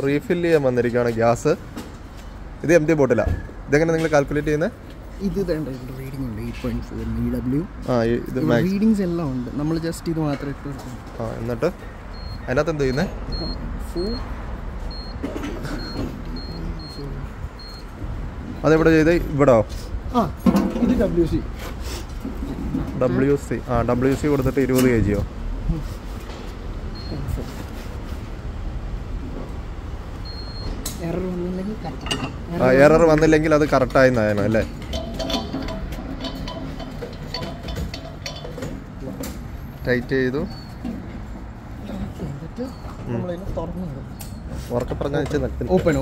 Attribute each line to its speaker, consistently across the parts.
Speaker 1: Refill ചെയ്യാൻ വന്നിരിക്കുകയാണ് gas. ഇത് എംറ്റി ബോട്ടിലാണ്. ഇതെങ്ങനെ നിങ്ങൾ കാൽക്കുലേറ്റ് ചെയ്യുന്നത്?
Speaker 2: ഇത് റീഡിംഗ് ഉണ്ട് 8.4 EW.
Speaker 1: ഇത്
Speaker 2: റീഡിങ്സ് എല്ലാം ഉണ്ട്. നമ്മൾ ജസ്റ്റ് ഇത് മാത്രം ഇട്ട് കൊടുക്കണം.
Speaker 1: എന്നിട്ട് അതിനകത്ത് എന്ത് ചെയ്യുന്നത്? അതെവിടെ ചെയ്ത്? ഇവിടോ?
Speaker 2: ഇത്
Speaker 1: WC കൊടുത്തിട്ട് 20 kg. എറർ വന്നില്ലെങ്കിൽ അത് കറക്റ്റായി നയണം അല്ലേ? ടൈറ്റ് ചെയ്തു. ഉറക്കെ പറഞ്ഞ
Speaker 2: ഓപ്പൺ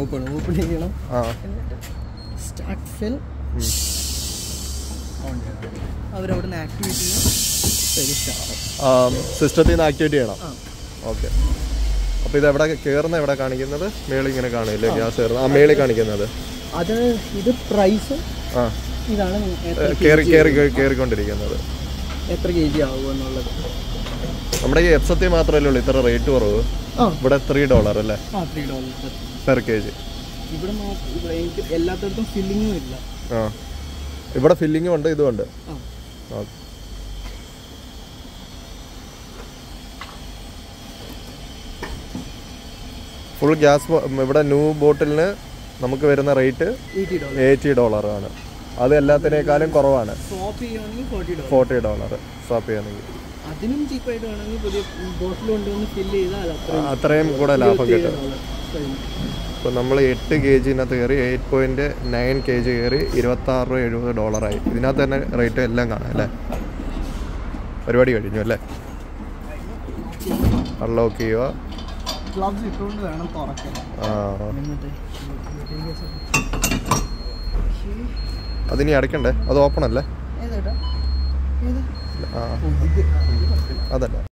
Speaker 2: ചെയ്യണം. സ്റ്റാർട്ട് ഫിൽ അവരവിടുന്ന് ആക്ടിവേറ്റ് ചെയ്യണം.
Speaker 1: സിസ്റ്റത്തിൽ നിന്ന് ആക്ടിവേറ്റ് ചെയ്യണം. ഓക്കെ. അപ്പോൾ ഇത് എവിടെ കയറുന്ന എവിടെ കാണിക്കുന്നത്? മേളിൽ ഇങ്ങനെ കാണില്ലേ ഗ്യാസ് കയറുന്നത്? മേളിൽ കാണിക്കുന്നത്
Speaker 2: അത് ഇത് പ്രൈസ്. ഇതാണ്
Speaker 1: കയറിക്കൊണ്ടിരിക്കുന്നത്.
Speaker 2: എത്ര kg ആവുമെന്നുള്ളത്.
Speaker 1: നമ്മുടെ ഈ എഫ്സത്തി മാത്രമല്ലേ ഉള്ളൂ ഇത്ര റേറ്റ് കുറവ്. ഇവിടെ $3 അല്ലേ
Speaker 2: $3
Speaker 1: പെർ kg.
Speaker 2: ഇവിടെ എല്ലാത്തിടത്തും ഫില്ലിങ്ങും ഇല്ല.
Speaker 1: ഇവിടെ ഫില്ലിങ്ങും ഉണ്ട്, ഇതുമുണ്ട്. ഫുൾ ഗ്യാസ് ഇവിടെ ന്യൂ ബോട്ടിലിന് നമുക്ക് വരുന്ന റേറ്റ് $80 ആണ്. അത് എല്ലാത്തിനേക്കാളും കുറവാണ്. $40 സ്വാപ്പ് ചെയ്യണമെങ്കിൽ. അത്രയും കൂടെ ലാഭം കിട്ടും. ഇപ്പോൾ നമ്മൾ 8 kg കയറി 8.9 kg കയറി $26-70 ഇതിനകത്ത് തന്നെ റേറ്റ് എല്ലാം കാണാം അല്ലേ? പരിപാടി കഴിഞ്ഞു അല്ലേ? അൺലോക്ക് ചെയ്യുക. അതിനി അടയ്ക്കണ്ടേ? അത് ഓപ്പൺ അല്ലേ? അതല്ല.